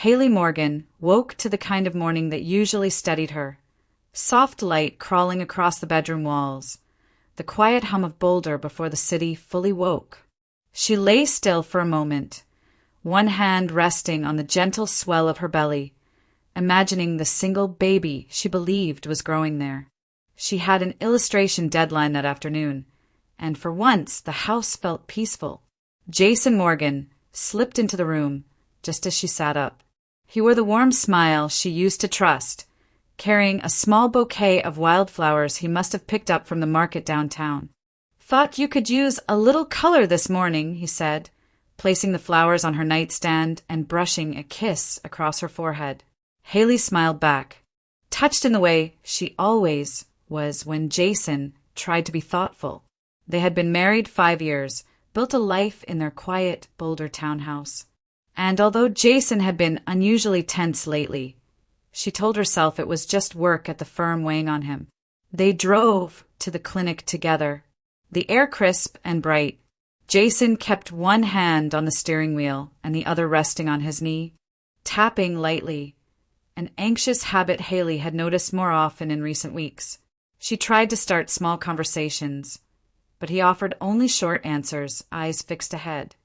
Haley Morgan woke to the kind of morning that usually steadied her. Soft light crawling across the bedroom walls. The quiet hum of Boulder before the city fully woke. She lay still for a moment, one hand resting on the gentle swell of her belly, imagining the single baby she believed was growing there. She had an illustration deadline that afternoon, and for once the house felt peaceful. Jason Morgan slipped into the room just as she sat up. He wore the warm smile she used to trust, carrying a small bouquet of wildflowers he must have picked up from the market downtown. "Thought you could use a little color this morning," he said, placing the flowers on her nightstand and brushing a kiss across her forehead. Haley smiled back, touched in the way she always was when Jason tried to be thoughtful. They had been married 5 years, built a life in their quiet Boulder townhouse. And although Jason had been unusually tense lately, she told herself it was just work at the firm weighing on him. They drove to the clinic together, the air crisp and bright. Jason kept one hand on the steering wheel and the other resting on his knee, tapping lightly, an anxious habit Haley had noticed more often in recent weeks. She tried to start small conversations, but he offered only short answers, eyes fixed ahead.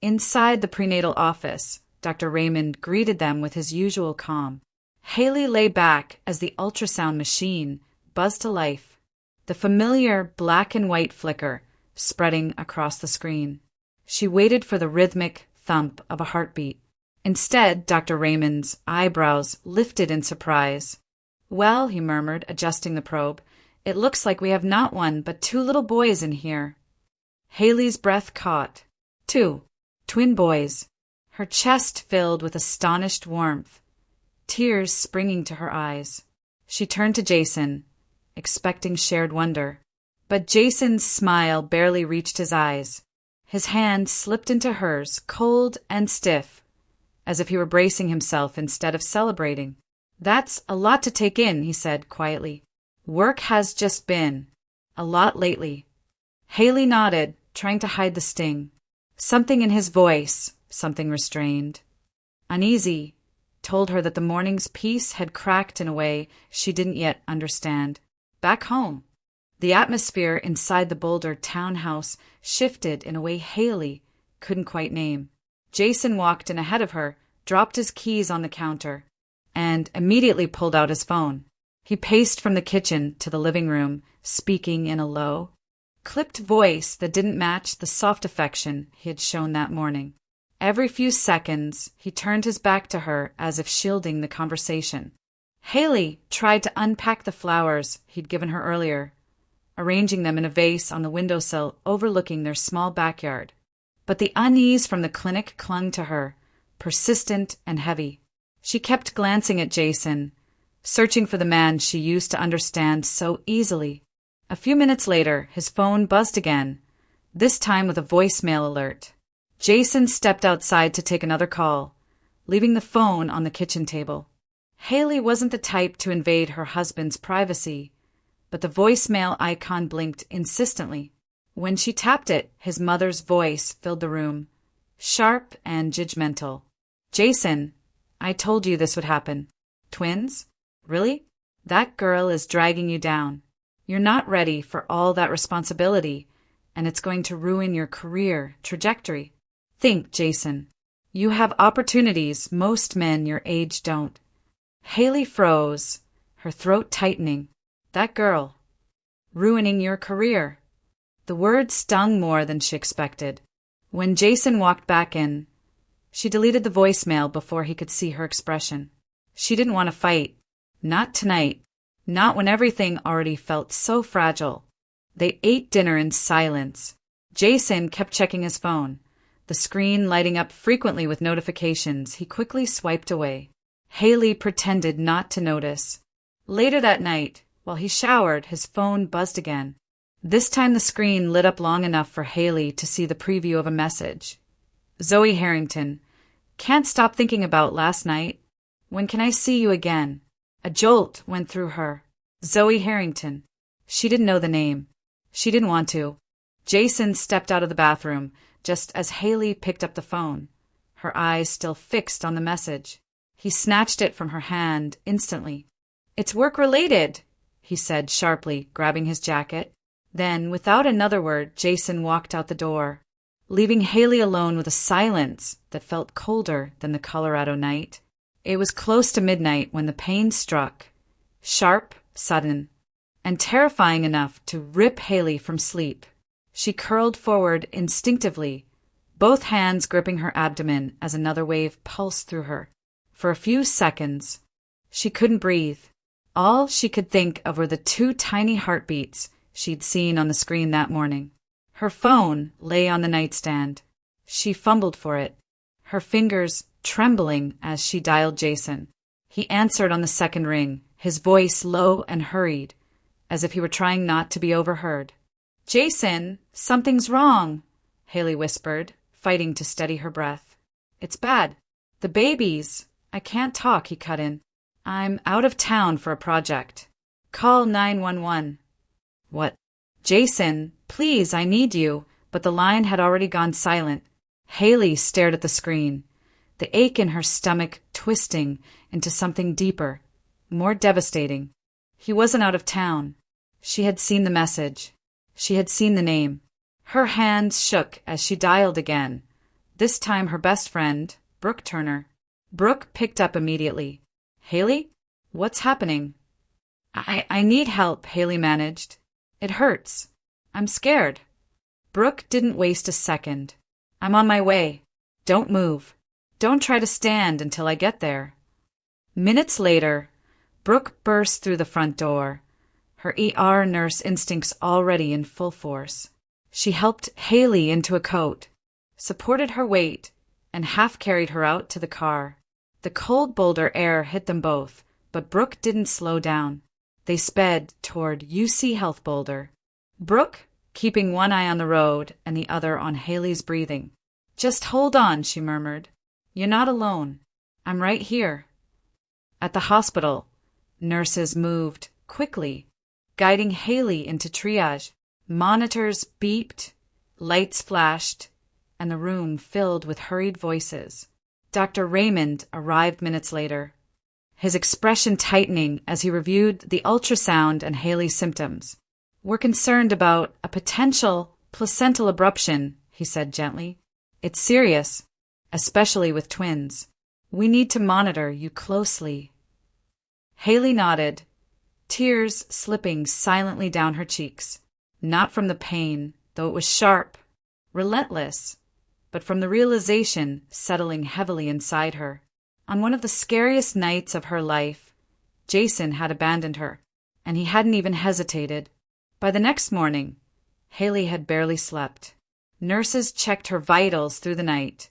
Inside the prenatal office, Dr. Raymond greeted them with his usual calm. Haley lay back as the ultrasound machine buzzed to life, the familiar black and white flicker spreading across the screen. She waited for the rhythmic thump of a heartbeat. Instead, Dr. Raymond's eyebrows lifted in surprise. "Well," he murmured, adjusting the probe, "it looks like we have not one, but 2 little boys in here." Haley's breath caught. 2. Twin boys. Her chest filled with astonished warmth, tears springing to her eyes. She turned to Jason, expecting shared wonder. But Jason's smile barely reached his eyes. His hand slipped into hers, cold and stiff, as if he were bracing himself instead of celebrating. "That's a lot to take in," he said quietly. "Work has just been a lot lately." Haley nodded, trying to hide the sting. Something in his voice, something restrained, uneasy, told her that the morning's peace had cracked in a way she didn't yet understand. Back home, the atmosphere inside the Boulder townhouse shifted in a way Haley couldn't quite name. Jason walked in ahead of her, dropped his keys on the counter, and immediately pulled out his phone. He paced from the kitchen to the living room, speaking in a low, clipped voice that didn't match the soft affection he had shown that morning. Every few seconds, he turned his back to her as if shielding the conversation. Haley tried to unpack the flowers he'd given her earlier, arranging them in a vase on the windowsill overlooking their small backyard. But the unease from the clinic clung to her, persistent and heavy. She kept glancing at Jason, searching for the man she used to understand so easily. A few minutes later, his phone buzzed again, this time with a voicemail alert. Jason stepped outside to take another call, leaving the phone on the kitchen table. Haley wasn't the type to invade her husband's privacy, but the voicemail icon blinked insistently. When she tapped it, his mother's voice filled the room, sharp and judgmental. "Jason, I told you this would happen. Twins? Really? That girl is dragging you down. You're not ready for all that responsibility, and it's going to ruin your career trajectory. Think, Jason. You have opportunities most men your age don't." Haley froze, her throat tightening. "That girl. Ruining your career." The word stung more than she expected. When Jason walked back in, she deleted the voicemail before he could see her expression. She didn't want to fight. Not tonight. Not when everything already felt so fragile. They ate dinner in silence. Jason kept checking his phone, the screen lighting up frequently with notifications he quickly swiped away. Haley pretended not to notice. Later that night, while he showered, his phone buzzed again. This time the screen lit up long enough for Haley to see the preview of a message. "Zoe Harrington, can't stop thinking about last night. When can I see you again?" A jolt went through her. Zoe Harrington. She didn't know the name. She didn't want to. Jason stepped out of the bathroom just as Haley picked up the phone, her eyes still fixed on the message. He snatched it from her hand instantly. "It's work-related," he said sharply, grabbing his jacket. Then, without another word, Jason walked out the door, leaving Haley alone with a silence that felt colder than the Colorado night. It was close to midnight when the pain struck, sharp, sudden, and terrifying enough to rip Haley from sleep. She curled forward instinctively, both hands gripping her abdomen as another wave pulsed through her. For a few seconds, she couldn't breathe. All she could think of were the 2 tiny heartbeats she'd seen on the screen that morning. Her phone lay on the nightstand. She fumbled for it, her fingers trembling as she dialed Jason. He answered on the second ring, his voice low and hurried, as if he were trying not to be overheard. "Jason, something's wrong," Haley whispered, fighting to steady her breath. "It's bad. The babies—" "I can't talk," he cut in. "I'm out of town for a project. Call 911. "What?" "Jason, please, I need you," but the line had already gone silent. Haley stared at the screen, the ache in her stomach twisting into something deeper, more devastating. He wasn't out of town. She had seen the message. She had seen the name. Her hands shook as she dialed again, this time her best friend, Brooke Turner. Brooke picked up immediately. "Haley? What's happening?" I need help," Haley managed. "It hurts. I'm scared." Brooke didn't waste a second. "I'm on my way. Don't move. Don't try to stand until I get there." Minutes later, Brooke burst through the front door, her ER nurse instincts already in full force. She helped Haley into a coat, supported her weight, and half-carried her out to the car. The cold Boulder air hit them both, but Brooke didn't slow down. They sped toward UC Health Boulder, Brooke keeping one eye on the road and the other on Haley's breathing. "Just hold on," she murmured. "You're not alone. I'm right here." At the hospital, nurses moved quickly, guiding Haley into triage. Monitors beeped, lights flashed, and the room filled with hurried voices. Dr. Raymond arrived minutes later, his expression tightening as he reviewed the ultrasound and Haley's symptoms. "We're concerned about a potential placental abruption," he said gently. "It's serious, especially with twins. We need to monitor you closely." Haley nodded, tears slipping silently down her cheeks. Not from the pain, though it was sharp, relentless, but from the realization settling heavily inside her. On one of the scariest nights of her life, Jason had abandoned her, and he hadn't even hesitated. By the next morning, Haley had barely slept. Nurses checked her vitals through the night.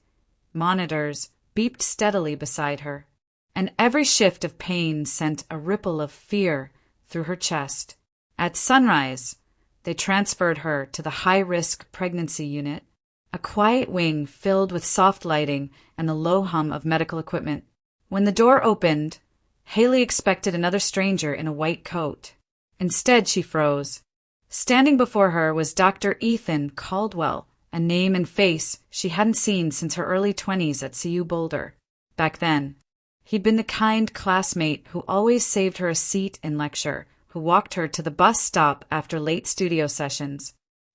Monitors beeped steadily beside her, and every shift of pain sent a ripple of fear through her chest. At sunrise, they transferred her to the high-risk pregnancy unit, a quiet wing filled with soft lighting and the low hum of medical equipment. When the door opened, Haley expected another stranger in a white coat. Instead, she froze. Standing before her was Dr. Ethan Caldwell, a name and face she hadn't seen since her early 20s at CU Boulder. Back then, he'd been the kind classmate who always saved her a seat in lecture, who walked her to the bus stop after late studio sessions,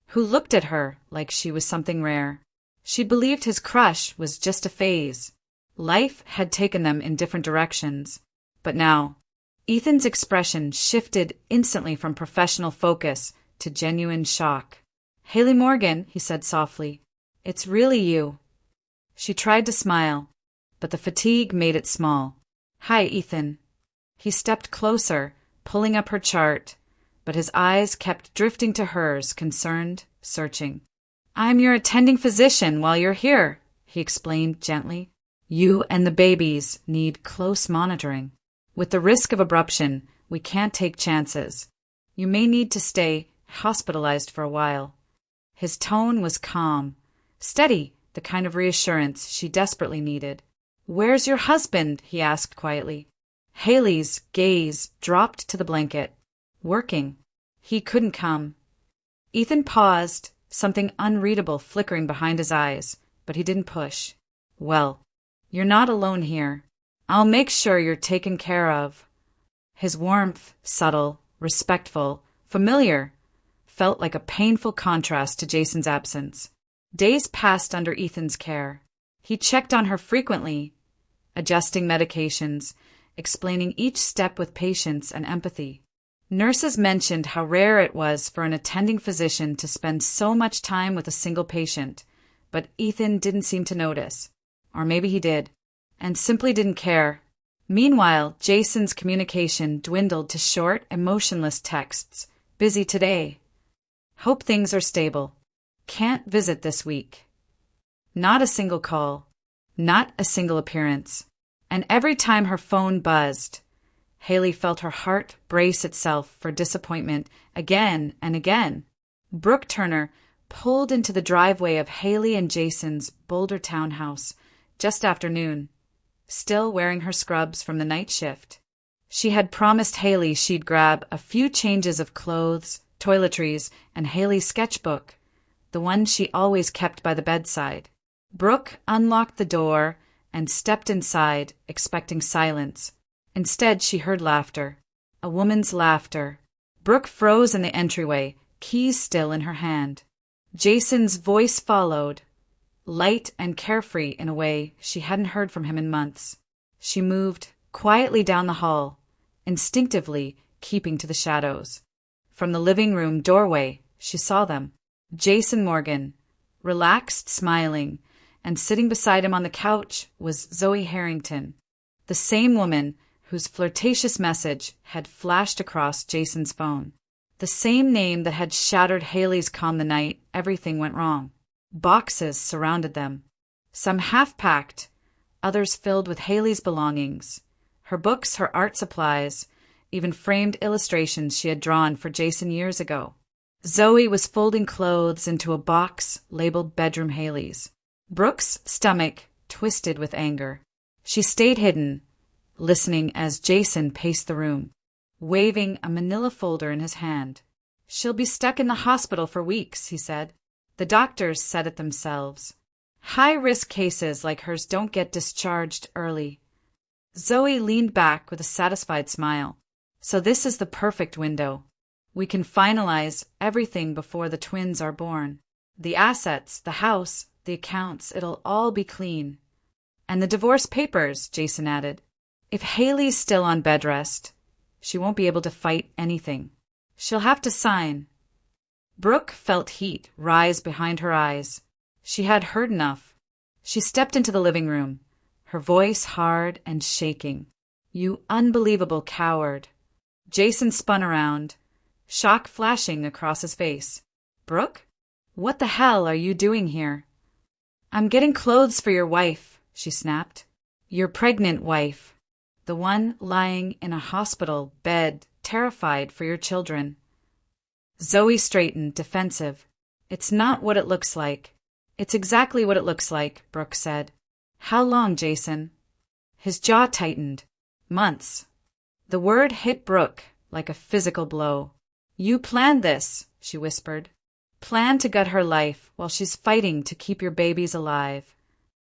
who looked at her like she was something rare. She believed his crush was just a phase. Life had taken them in different directions. But now, Ethan's expression shifted instantly from professional focus to genuine shock. "Haley Morgan," he said softly, "it's really you." She tried to smile, but the fatigue made it small. "Hi, Ethan." He stepped closer, pulling up her chart, but his eyes kept drifting to hers, concerned, searching. "I'm your attending physician while you're here," he explained gently. "You and the babies need close monitoring. With the risk of abruption, we can't take chances. You may need to stay hospitalized for a while." His tone was calm, steady, the kind of reassurance she desperately needed. "Where's your husband?" he asked quietly. Haley's gaze dropped to the blanket. "Working. He couldn't come." Ethan paused, something unreadable flickering behind his eyes, but he didn't push. "Well, you're not alone here. I'll make sure you're taken care of. His warmth, subtle, respectful, familiar, felt like a painful contrast to Jason's absence. Days passed under Ethan's care. He checked on her frequently, adjusting medications, explaining each step with patience and empathy. Nurses mentioned how rare it was for an attending physician to spend so much time with a single patient, but Ethan didn't seem to notice. Or maybe he did, and simply didn't care. Meanwhile, Jason's communication dwindled to short, emotionless texts. Busy today. Hope things are stable. Can't visit this week. Not a single call. Not a single appearance. And every time her phone buzzed, Haley felt her heart brace itself for disappointment again and again. Brooke Turner pulled into the driveway of Haley and Jason's Boulder townhouse just after noon, still wearing her scrubs from the night shift. She had promised Haley she'd grab a few changes of clothes, toiletries, and Haley's sketchbook, the one she always kept by the bedside. Brooke unlocked the door and stepped inside, expecting silence. Instead, she heard laughter. A woman's laughter. Brooke froze in the entryway, keys still in her hand. Jason's voice followed, light and carefree in a way she hadn't heard from him in months. She moved quietly down the hall, instinctively keeping to the shadows. From the living room doorway, she saw them. Jason Morgan, relaxed, smiling, and sitting beside him on the couch was Zoe Harrington, the same woman whose flirtatious message had flashed across Jason's phone. The same name that had shattered Haley's calm the night everything went wrong. Boxes surrounded them, some half-packed, others filled with Haley's belongings, her books, her art supplies, even framed illustrations she had drawn for Jason years ago. Zoe was folding clothes into a box labeled Bedroom Haley's. Brooke's stomach twisted with anger. She stayed hidden, listening as Jason paced the room, waving a manila folder in his hand. "She'll be stuck in the hospital for weeks," he said. "The doctors said it themselves. High-risk cases like hers don't get discharged early." Zoe leaned back with a satisfied smile. "So this is the perfect window. We can finalize everything before the twins are born. The assets, the house, the accounts, it'll all be clean. And the divorce papers," Jason added. "If Haley's still on bed rest, she won't be able to fight anything. She'll have to sign." Brooke felt heat rise behind her eyes. She had heard enough. She stepped into the living room, her voice hard and shaking. "You unbelievable coward." Jason spun around, shock flashing across his face. "Brooke? What the hell are you doing here?" "I'm getting clothes for your wife," she snapped. "Your pregnant wife. The one lying in a hospital bed, terrified for your children." Zoe straightened, defensive. "It's not what it looks like." "It's exactly what it looks like," Brooke said. "How long, Jason?" His jaw tightened. "Months." The word hit Brooke like a physical blow. "You planned this," she whispered. "Planned to gut her life while she's fighting to keep your babies alive."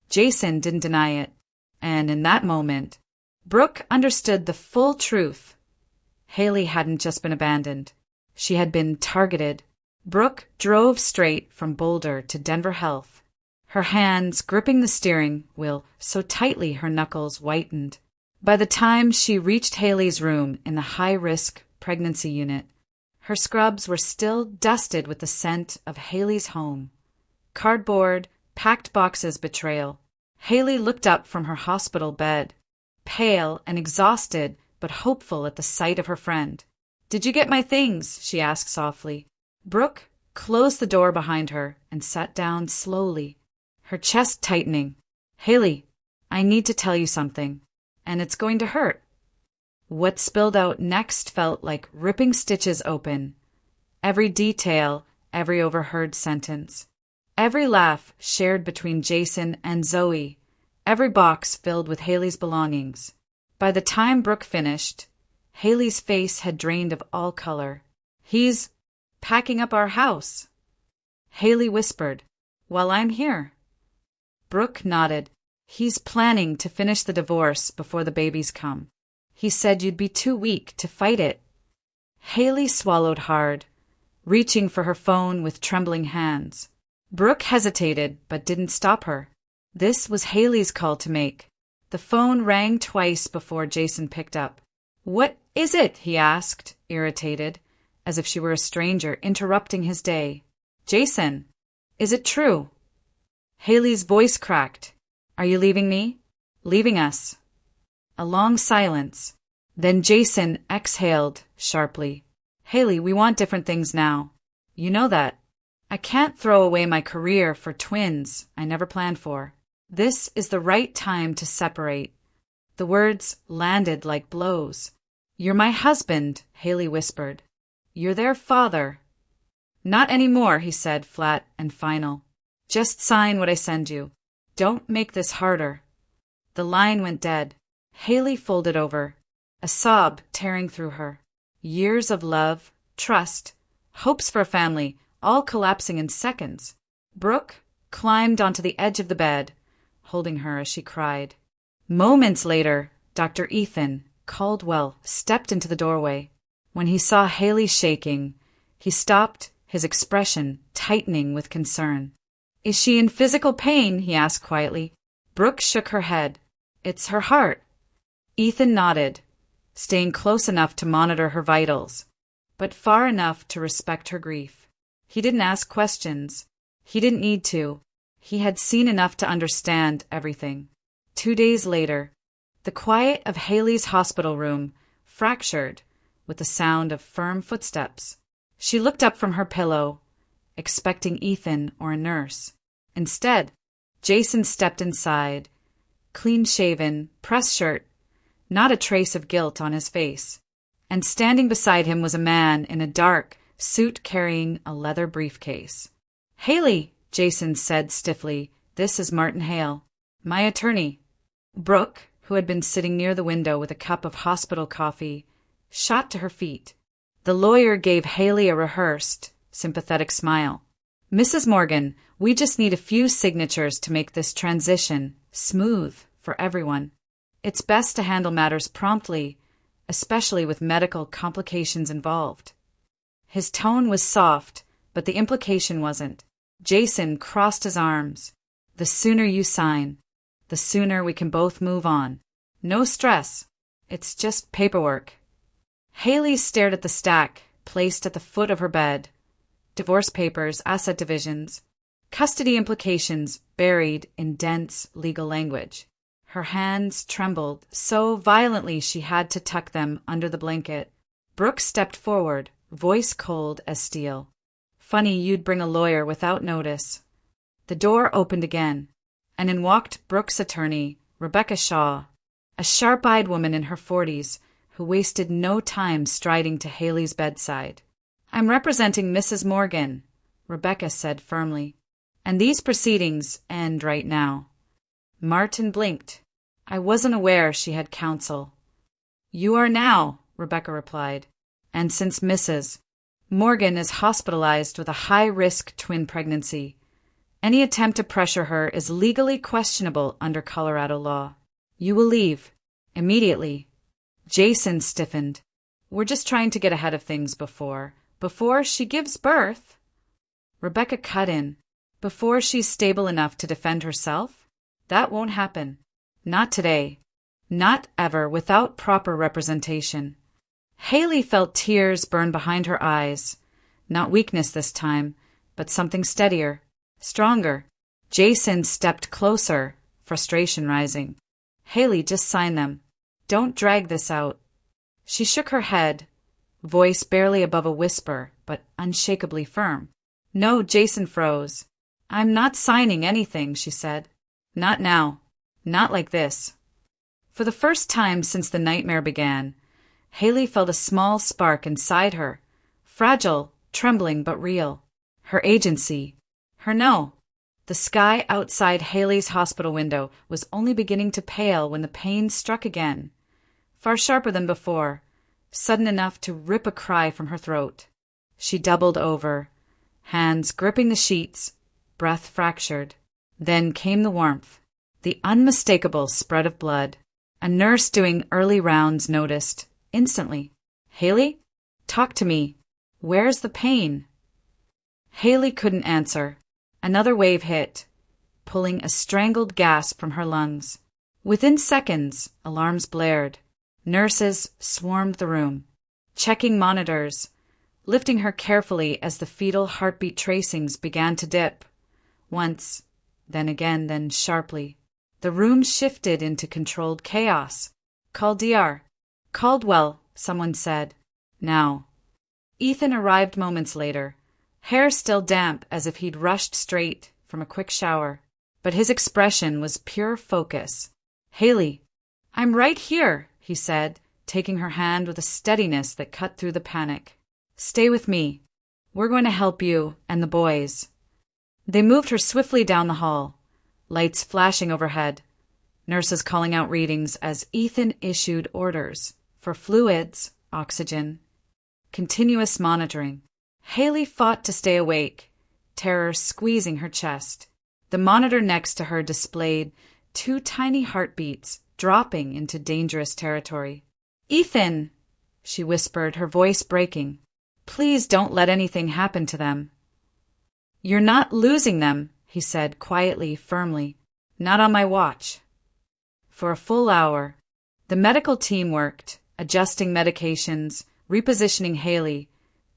Jason didn't deny it, and in that moment, Brooke understood the full truth. Haley hadn't just been abandoned. She had been targeted. Brooke drove straight from Boulder to Denver Health, her hands gripping the steering wheel so tightly her knuckles whitened. By the time she reached Haley's room in the high-risk pregnancy unit, her scrubs were still dusted with the scent of Haley's home. Cardboard, packed boxes, betrayal. Haley looked up from her hospital bed, pale and exhausted but hopeful at the sight of her friend. "Did you get my things?" she asked softly. Brooke closed the door behind her and sat down slowly, her chest tightening. "Haley, I need to tell you something, and it's going to hurt." What spilled out next felt like ripping stitches open. Every detail, every overheard sentence, every laugh shared between Jason and Zoe, every box filled with Haley's belongings. By the time Brooke finished, Haley's face had drained of all color. "He's packing up our house," Haley whispered, "while I'm here." Brooke nodded. He's planning to finish the divorce before the babies come. He said you'd be too weak to fight it. Haley swallowed hard, reaching for her phone with trembling hands. Brooke hesitated but didn't stop her. This was Haley's call to make. The phone rang twice before Jason picked up. "What is it?" he asked, irritated, as if she were a stranger interrupting his day. "Jason, is it true?" Haley's voice cracked. "Are you leaving me? Leaving us?" A long silence. Then Jason exhaled sharply. "Haley, we want different things now. You know that. I can't throw away my career for twins I never planned for. This is the right time to separate." The words landed like blows. "You're my husband," Haley whispered. "You're their father." "Not anymore," he said, flat and final. "Just sign what I send you. Don't make this harder." The line went dead. Haley folded over, a sob tearing through her. Years of love, trust, hopes for a family, all collapsing in seconds. Brooke climbed onto the edge of the bed, holding her as she cried. Moments later, Dr. Ethan Caldwell stepped into the doorway. When he saw Haley shaking, he stopped, his expression tightening with concern. "Is she in physical pain?" he asked quietly. Brooke shook her head. "It's her heart." Ethan nodded, staying close enough to monitor her vitals, but far enough to respect her grief. He didn't ask questions. He didn't need to. He had seen enough to understand everything. 2 days later, the quiet of Haley's hospital room fractured with the sound of firm footsteps. She looked up from her pillow, expecting Ethan or a nurse. Instead, Jason stepped inside, clean-shaven, pressed shirt, not a trace of guilt on his face. And standing beside him was a man in a dark suit carrying a leather briefcase. "Haley," Jason said stiffly, "this is Martin Hale, my attorney." Brooke, who had been sitting near the window with a cup of hospital coffee, shot to her feet. The lawyer gave Haley a rehearsed, sympathetic smile. "Mrs. Morgan, we just need a few signatures to make this transition smooth for everyone. It's best to handle matters promptly, especially with medical complications involved." His tone was soft, but the implication wasn't. Jason crossed his arms. "The sooner you sign, the sooner we can both move on. No stress. It's just paperwork." Haley stared at the stack placed at the foot of her bed. Divorce papers, asset divisions, custody implications buried in dense legal language. Her hands trembled so violently she had to tuck them under the blanket. Brooke stepped forward, voice cold as steel. "Funny you'd bring a lawyer without notice." The door opened again, and in walked Brooke's attorney, Rebecca Shaw, a sharp-eyed woman in her 40s who wasted no time striding to Haley's bedside. "I'm representing Mrs. Morgan," Rebecca said firmly, "and these proceedings end right now." Martin blinked. "I wasn't aware she had counsel." "You are now," Rebecca replied, "and since Mrs. Morgan is hospitalized with a high-risk twin pregnancy, any attempt to pressure her is legally questionable under Colorado law. You will leave immediately." Jason stiffened. "We're just trying to get ahead of things before she gives birth." Rebecca cut in. "Before she's stable enough to defend herself? That won't happen. Not today. Not ever without proper representation." Haley felt tears burn behind her eyes. Not weakness this time, but something steadier, stronger. Jason stepped closer, frustration rising. "Haley, just sign them. Don't drag this out." She shook her head, voice barely above a whisper, but unshakably firm. "No," Jason froze. "I'm not signing anything," she said. "Not now. Not like this." For the first time since the nightmare began, Haley felt a small spark inside her, fragile, trembling but real. Her agency. Her no. The sky outside Haley's hospital window was only beginning to pale when the pain struck again, far sharper than before, sudden enough to rip a cry from her throat. She doubled over, hands gripping the sheets, breath fractured. Then came the warmth, The unmistakable spread of blood. A nurse doing early rounds noticed, instantly. "Haley? Talk to me. Where's the pain?" Haley couldn't answer. Another wave hit, pulling a strangled gasp from her lungs. Within seconds, alarms blared. Nurses swarmed the room, checking monitors, lifting her carefully as the fetal heartbeat tracings began to dip. Once, then again, then sharply. The room shifted into controlled chaos. "Call DR. Caldwell," someone said. "Now." Ethan arrived moments later, hair still damp as if he'd rushed straight from a quick shower, but his expression was pure focus. "Haley, I'm right here," he said, taking her hand with a steadiness that cut through the panic. "Stay with me. We're going to help you and the boys." They moved her swiftly down the hall, lights flashing overhead, nurses calling out readings as Ethan issued orders for fluids, oxygen, continuous monitoring. Haley fought to stay awake, terror squeezing her chest. The monitor next to her displayed 2 tiny heartbeats dropping into dangerous territory. "Ethan," she whispered, her voice breaking. "Please don't let anything happen to them." "You're not losing them," he said quietly, firmly. "Not on my watch." For a full hour, the medical team worked, adjusting medications, repositioning Haley,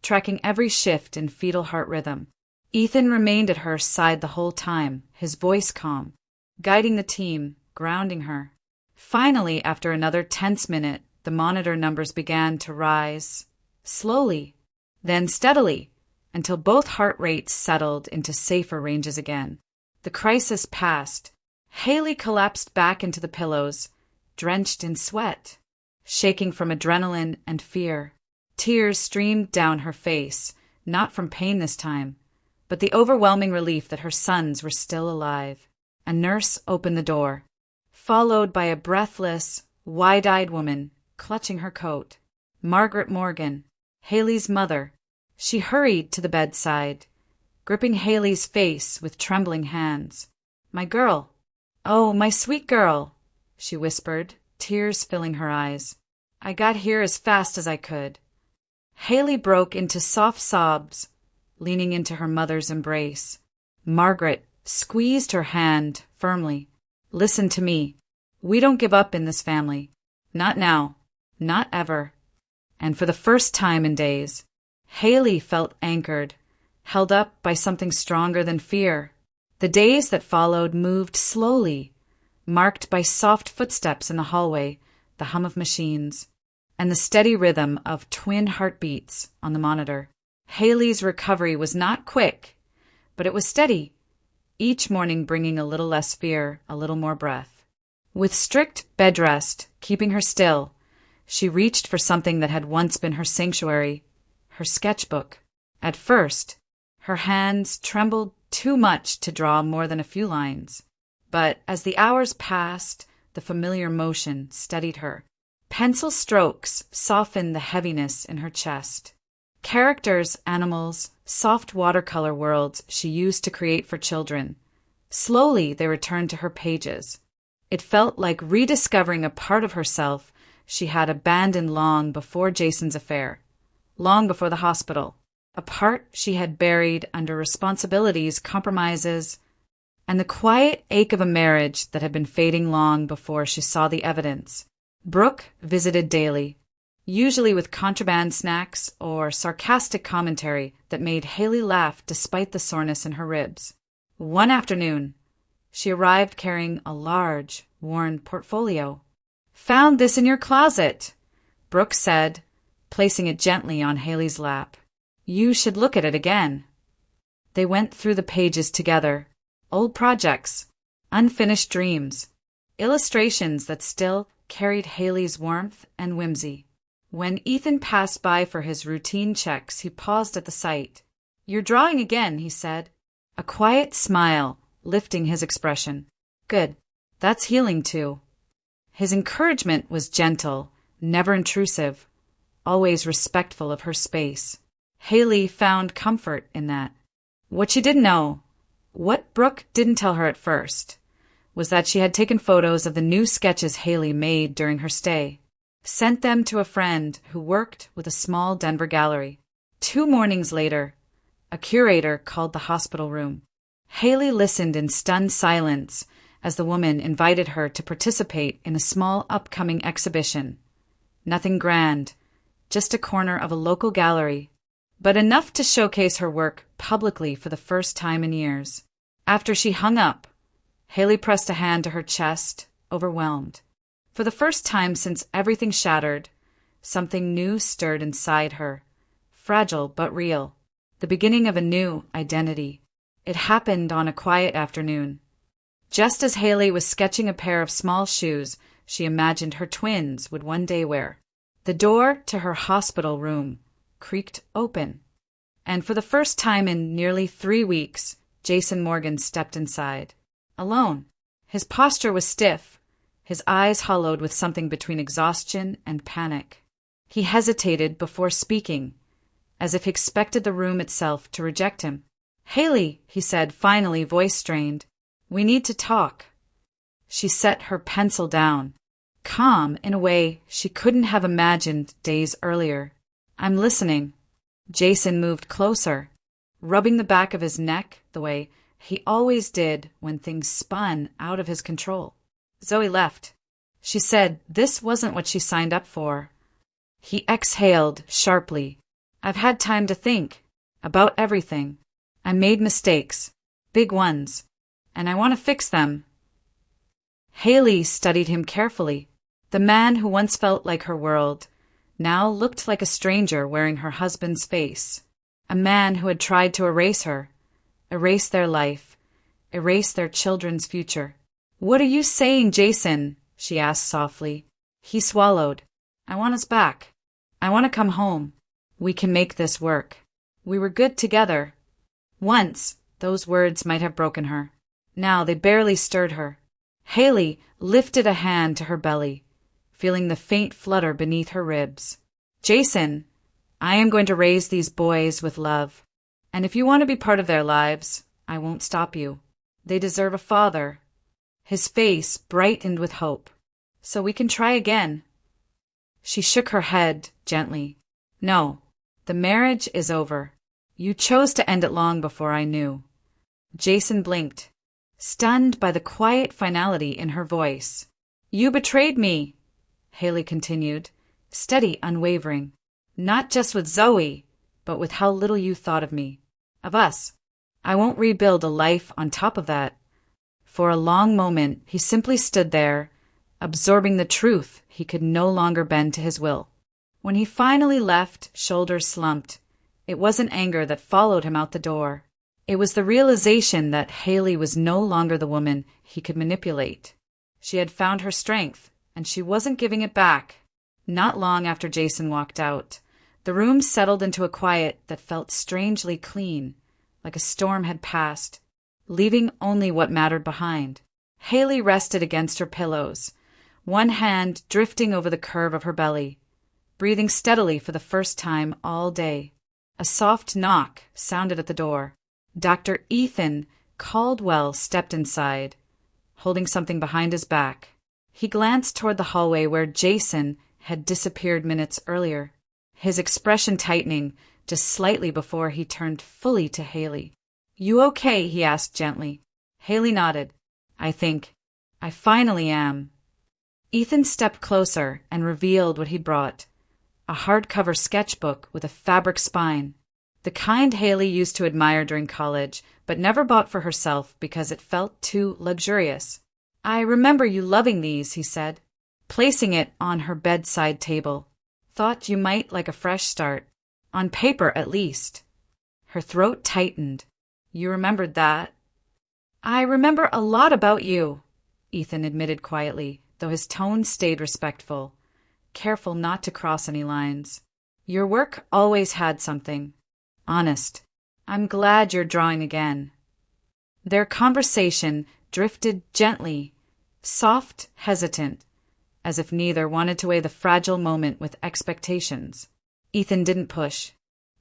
tracking every shift in fetal heart rhythm. Ethan remained at her side the whole time, his voice calm, guiding the team, grounding her. Finally, after another tense minute, the monitor numbers began to rise, slowly, then steadily, until both heart rates settled into safer ranges again. The crisis passed. Haley collapsed back into the pillows, drenched in sweat, shaking from adrenaline and fear. Tears streamed down her face, not from pain this time, but the overwhelming relief that her sons were still alive. A nurse opened the door, followed by a breathless, wide-eyed woman clutching her coat. Margaret Morgan, Haley's mother. She hurried to the bedside, gripping Haley's face with trembling hands. "My girl. Oh, my sweet girl," she whispered, tears filling her eyes. "I got here as fast as I could." Haley broke into soft sobs, leaning into her mother's embrace. Margaret squeezed her hand firmly. "Listen to me. We don't give up in this family. Not now. Not ever." And for the first time in days, Haley felt anchored, held up by something stronger than fear. The days that followed moved slowly, marked by soft footsteps in the hallway, the hum of machines, and the steady rhythm of twin heartbeats on the monitor. Haley's recovery was not quick, but it was steady, each morning bringing a little less fear, a little more breath. With strict bed rest keeping her still, she reached for something that had once been her sanctuary, her sketchbook. At first, her hands trembled too much to draw more than a few lines. But as the hours passed, the familiar motion steadied her. Pencil strokes softened the heaviness in her chest. Characters, animals, soft watercolor worlds she used to create for children. Slowly they returned to her pages. It felt like rediscovering a part of herself she had abandoned long before Jason's affair, long before the hospital, a part she had buried under responsibilities, compromises, and the quiet ache of a marriage that had been fading long before she saw the evidence. Brooke visited daily, usually with contraband snacks or sarcastic commentary that made Haley laugh despite the soreness in her ribs. One afternoon, she arrived carrying a large, worn portfolio. "Found this in your closet," Brooke said, placing it gently on Haley's lap. "You should look at it again." They went through the pages together. Old projects, unfinished dreams, illustrations that still carried Haley's warmth and whimsy. When Ethan passed by for his routine checks, he paused at the sight. "You're drawing again," he said, a quiet smile lifting his expression. "Good. That's healing too." His encouragement was gentle, never intrusive, always respectful of her space. Haley found comfort in that. What she didn't know, what Brooke didn't tell her at first, was that she had taken photos of the new sketches Haley made during her stay, sent them to a friend who worked with a small Denver gallery. 2 mornings later, a curator called the hospital room. Haley listened in stunned silence as the woman invited her to participate in a small upcoming exhibition. Nothing grand, just a corner of a local gallery, but enough to showcase her work publicly for the first time in years. After she hung up, Haley pressed a hand to her chest, overwhelmed. For the first time since everything shattered, something new stirred inside her, fragile but real, the beginning of a new identity. It happened on a quiet afternoon. Just as Haley was sketching a pair of small shoes she imagined her twins would one day wear, the door to her hospital room creaked open, and for the first time in nearly 3 weeks, Jason Morgan stepped inside. Alone. His posture was stiff, his eyes hollowed with something between exhaustion and panic. He hesitated before speaking, as if he expected the room itself to reject him. "Haley," he said, finally, voice strained. "We need to talk." She set her pencil down, calm in a way she couldn't have imagined days earlier. "I'm listening." Jason moved closer, rubbing the back of his neck the way he always did when things spun out of his control. "Zoe left," she said. This wasn't what she signed up for. He exhaled sharply. "I've had time to think about everything. I made mistakes, big ones, and I want to fix them." Haley studied him carefully. The man who once felt like her world now looked like a stranger wearing her husband's face. A man who had tried to erase her, erase their life, erase their children's future. "What are you saying, Jason?" she asked softly. He swallowed. "I want us back. I want to come home. We can make this work. We were good together." Once, those words might have broken her. Now they barely stirred her. Haley lifted a hand to her belly, feeling the faint flutter beneath her ribs. "Jason, I am going to raise these boys with love. And if you want to be part of their lives, I won't stop you. They deserve a father." His face brightened with hope. "So we can try again." She shook her head gently. "No, the marriage is over. You chose to end it long before I knew." Jason blinked, stunned by the quiet finality in her voice. "You betrayed me," Haley continued, steady, unwavering. "Not just with Zoe, but with how little you thought of me, of us. I won't rebuild a life on top of that." For a long moment, he simply stood there, absorbing the truth he could no longer bend to his will. When he finally left, shoulders slumped, it wasn't anger that followed him out the door. It was the realization that Haley was no longer the woman he could manipulate. She had found her strength, and she wasn't giving it back. Not long after Jason walked out, the room settled into a quiet that felt strangely clean, like a storm had passed, leaving only what mattered behind. Haley rested against her pillows, one hand drifting over the curve of her belly, breathing steadily for the first time all day. A soft knock sounded at the door. Dr. Ethan Caldwell stepped inside, holding something behind his back. He glanced toward the hallway where Jason had disappeared minutes earlier, his expression tightening just slightly before he turned fully to Haley. "You okay?" he asked gently. Haley nodded. I finally am." Ethan stepped closer and revealed what he'd brought. A hardcover sketchbook with a fabric spine. The kind Haley used to admire during college, but never bought for herself because it felt too luxurious. "I remember you loving these," he said, placing it on her bedside table. "Thought you might like a fresh start. On paper, at least." Her throat tightened. "You remembered that?" "I remember a lot about you," Ethan admitted quietly, though his tone stayed respectful, careful not to cross any lines. "Your work always had something. Honest. I'm glad you're drawing again." Their conversation drifted gently, soft, hesitant, as if neither wanted to weigh the fragile moment with expectations. Ethan didn't push,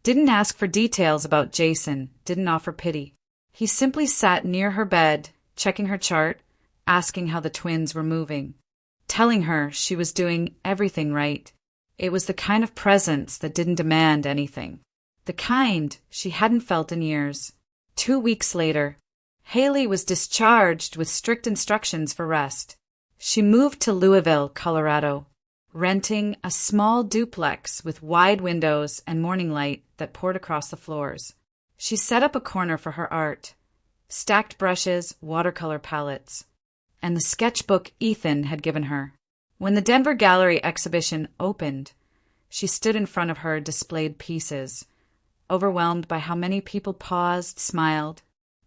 didn't ask for details about Jason, didn't offer pity. He simply sat near her bed, checking her chart, asking how the twins were moving, telling her she was doing everything right. It was the kind of presence that didn't demand anything, the kind she hadn't felt in years. 2 weeks later, Haley was discharged with strict instructions for rest. She moved to Louisville, Colorado, renting a small duplex with wide windows and morning light that poured across the floors. She set up a corner for her art, stacked brushes, watercolor palettes, and the sketchbook Ethan had given her. When the Denver Gallery exhibition opened, she stood in front of her displayed pieces, overwhelmed by how many people paused, smiled,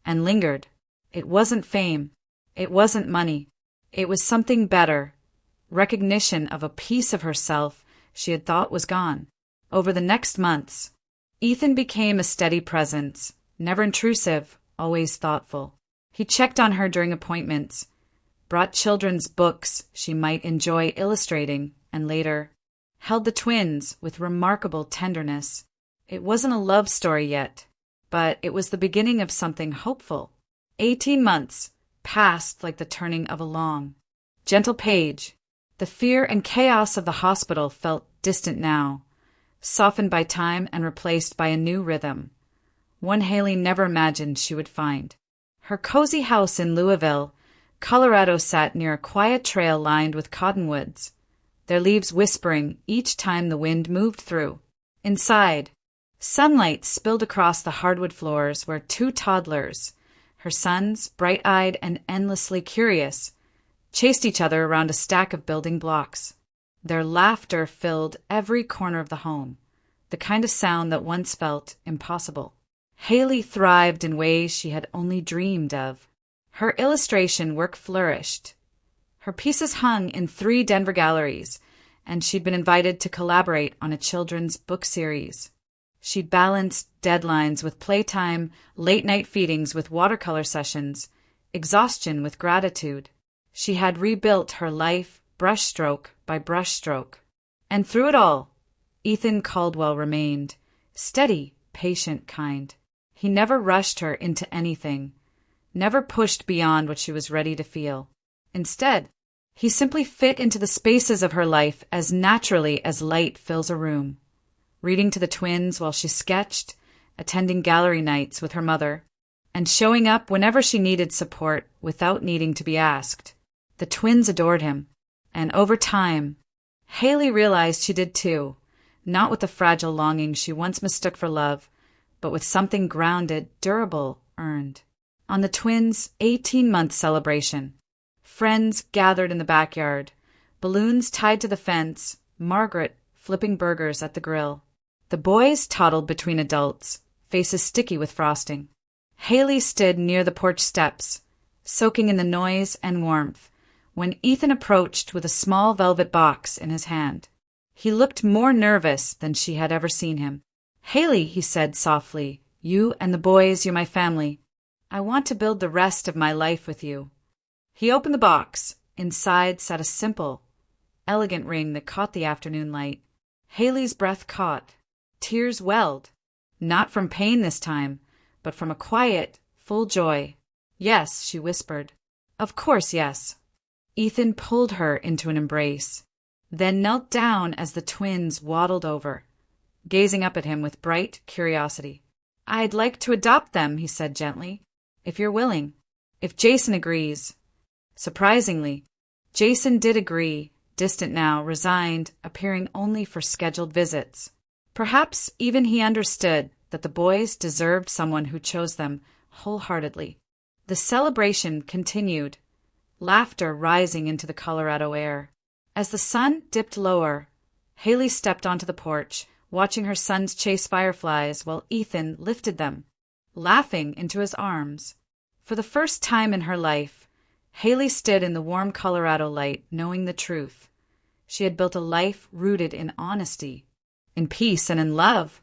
and lingered. It wasn't fame. It wasn't money. It was something better, recognition of a piece of herself she had thought was gone. Over the next months, Ethan became a steady presence, never intrusive, always thoughtful. He checked on her during appointments, brought children's books she might enjoy illustrating, and later held the twins with remarkable tenderness. It wasn't a love story yet, but it was the beginning of something hopeful. 18 months passed like the turning of a long, gentle page. The fear and chaos of the hospital felt distant now, softened by time and replaced by a new rhythm, one Haley never imagined she would find. Her cozy house in Louisville, Colorado sat near a quiet trail lined with cottonwoods, their leaves whispering each time the wind moved through. Inside, sunlight spilled across the hardwood floors where 2 toddlers, her sons, bright-eyed and endlessly curious, chased each other around a stack of building blocks. Their laughter filled every corner of the home, the kind of sound that once felt impossible. Haley thrived in ways she had only dreamed of. Her illustration work flourished. Her pieces hung in 3 Denver galleries, and she'd been invited to collaborate on a children's book series. She balanced deadlines with playtime, late-night feedings with watercolor sessions, exhaustion with gratitude. She had rebuilt her life brushstroke by brushstroke. And through it all, Ethan Caldwell remained, steady, patient, kind. He never rushed her into anything, never pushed beyond what she was ready to feel. Instead, he simply fit into the spaces of her life as naturally as light fills a room, reading to the twins while she sketched, attending gallery nights with her mother, and showing up whenever she needed support without needing to be asked. The twins adored him, and over time, Haley realized she did too, not with the fragile longing she once mistook for love, but with something grounded, durable, earned. On the twins' 18-month celebration, friends gathered in the backyard, balloons tied to the fence, Margaret flipping burgers at the grill. The boys toddled between adults, faces sticky with frosting. Haley stood near the porch steps, soaking in the noise and warmth, when Ethan approached with a small velvet box in his hand. He looked more nervous than she had ever seen him. "Haley," he said softly, "you and the boys, you're my family. I want to build the rest of my life with you." He opened the box. Inside sat a simple, elegant ring that caught the afternoon light. Haley's breath caught. Tears welled, not from pain this time, but from a quiet, full joy. "Yes," she whispered. "Of course, yes." Ethan pulled her into an embrace, then knelt down as the twins waddled over, gazing up at him with bright curiosity. "I'd like to adopt them," he said gently, "if you're willing, if Jason agrees." Surprisingly, Jason did agree, distant now, resigned, appearing only for scheduled visits. Perhaps even he understood that the boys deserved someone who chose them wholeheartedly. The celebration continued, laughter rising into the Colorado air. As the sun dipped lower, Haley stepped onto the porch, watching her sons chase fireflies while Ethan lifted them, laughing, into his arms. For the first time in her life, Haley stood in the warm Colorado light, knowing the truth. She had built a life rooted in honesty, in peace, and in love.